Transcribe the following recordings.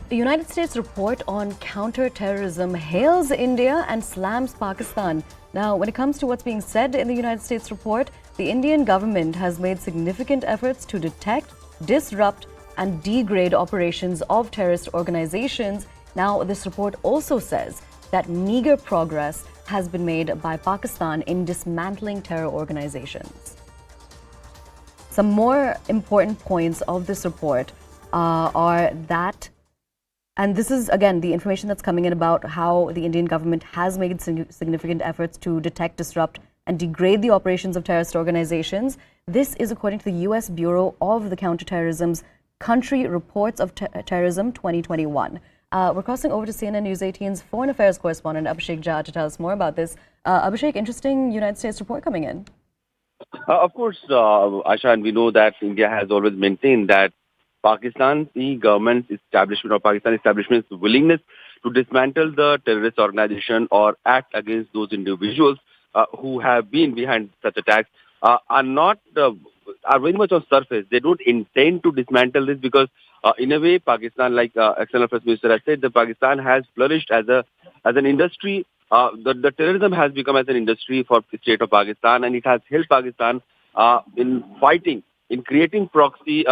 The United States report on counterterrorism hails India and slams Pakistan. Now, when it comes to what's being said in the United States report, the Indian government has made significant efforts to detect, disrupt, and degrade operations of terrorist organizations. Now, this report also says that meager progress has been made by Pakistan in dismantling terror organizations. Some more important points of this report are that, and this is again the information that's coming in about how the Indian government has made significant efforts to detect, disrupt, and degrade the operations of terrorist organizations. This is according to the U.S. Bureau of the Counterterrorism's Country Reports of Terrorism 2021. We're crossing over to CNN News 18's Foreign Affairs correspondent Abhishek Jha to tell us more about this. Abhishek, interesting United States report coming in. Of course, Asha, and we know that India has always maintained that the government's establishment or Pakistan establishment's willingness to dismantle the terrorist organization or act against those individuals who have been behind such attacks are very much on surface. They don't intend to dismantle this because, in a way, Pakistan, like External Affairs Minister has said, that Pakistan has flourished as an industry. The terrorism has become as an industry for the state of Pakistan, and it has helped Pakistan in fighting, in creating proxy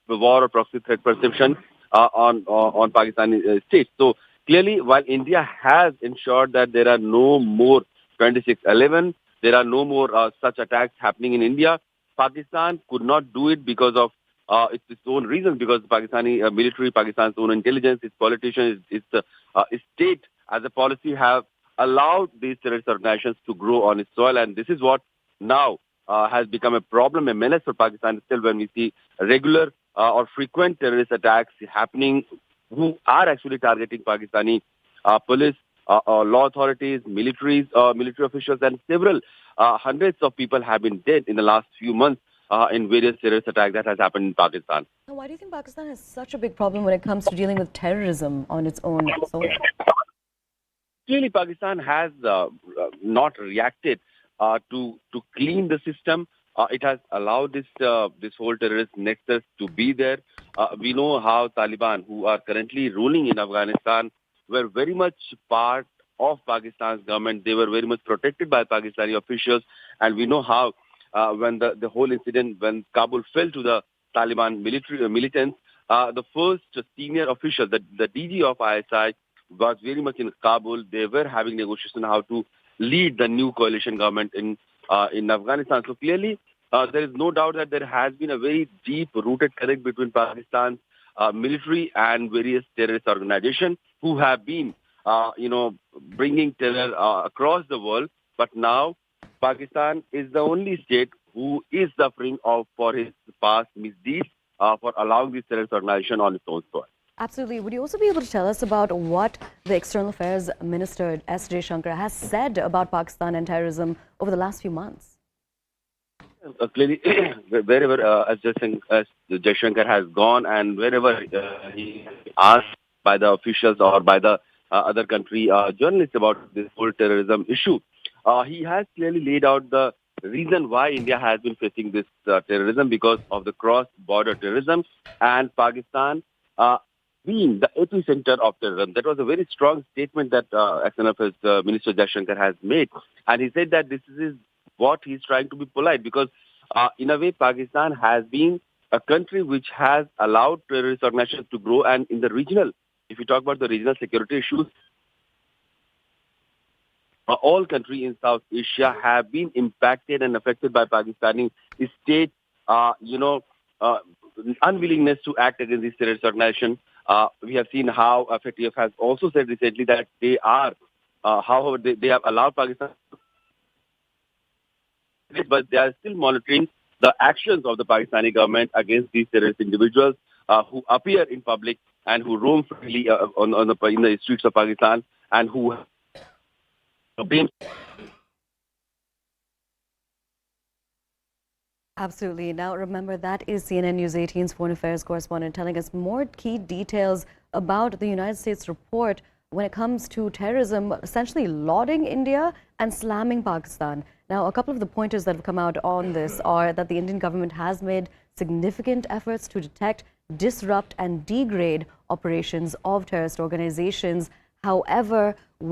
war or proxy threat perception on Pakistani state. So clearly, while India has ensured that there are no more 26/11, there are no more such attacks happening in India, Pakistan could not do it because of its own reasons, because the Pakistani military, Pakistan's own intelligence, its politicians, its state as a policy have allowed these terrorist organizations to grow on its soil. And this is what now has become a problem, a menace for Pakistan still, when we see regular or frequent terrorist attacks happening who are actually targeting Pakistani police, law authorities, military officials, and several hundreds of people have been dead in the last few months in various terrorist attacks that has happened in Pakistan. Now, why do you think Pakistan has such a big problem when it comes to dealing with terrorism on its own soil? Clearly, Pakistan has not reacted to clean the system. It has allowed this whole terrorist nexus to be there. We know how Taliban, who are currently ruling in Afghanistan, were very much part of Pakistan's government. They were very much protected by Pakistani officials. And we know how when the whole incident, when Kabul fell to the Taliban militants, the first senior official, the DG of ISI, was very much in Kabul. They were having negotiations on how to lead the new coalition government in Afghanistan. So clearly, there is no doubt that there has been a very deep-rooted connect between Pakistan's military and various terrorist organizations who have been, bringing terror across the world. But now, Pakistan is the only state who is suffering for his past misdeeds for allowing this terrorist organization on its own soil. Absolutely. Would you also be able to tell us about what the External Affairs Minister S. Jaishankar has said about Pakistan and terrorism over the last few months? Clearly, wherever as Jaishankar has gone and wherever he is asked by the officials or by the other country journalists about this whole terrorism issue, he has clearly laid out the reason why India has been facing this terrorism, because of the cross-border terrorism and Pakistan being the epicenter of terrorism. That was a very strong statement that External Affairs Minister Jaishankar has made. And he said that this is what he's trying to be polite, because in a way, Pakistan has been a country which has allowed terrorist organizations to grow. And in the regional, if you talk about the regional security issues, all countries in South Asia have been impacted and affected by Pakistani state, unwillingness to act against this terrorist organization. We have seen how FATF has also said recently that they are, however, they have allowed Pakistan, but they are still monitoring the actions of the Pakistani government against these terrorist individuals who appear in public and who roam freely in the streets of Pakistan and who Absolutely. Now, remember, that is CNN News 18's Foreign Affairs correspondent telling us more key details about the United States report when it comes to terrorism, essentially lauding India and slamming Pakistan. Now, a couple of the pointers that have come out on this are that the Indian government has made significant efforts to detect, disrupt, and degrade operations of terrorist organizations. However,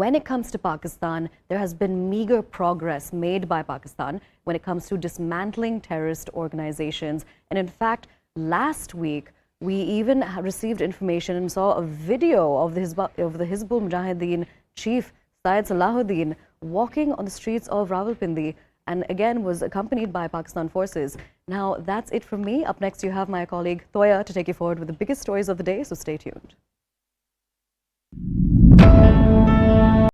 when it comes to Pakistan, there has been meager progress made by Pakistan when it comes to dismantling terrorist organizations. And in fact, last week, we even received information and saw a video of the Hizbul Mujahideen chief, Syed Salahuddin, walking on the streets of Rawalpindi, and again was accompanied by Pakistan forces. Now, that's it from me. Up next, you have my colleague Toya to take you forward with the biggest stories of the day, so stay tuned.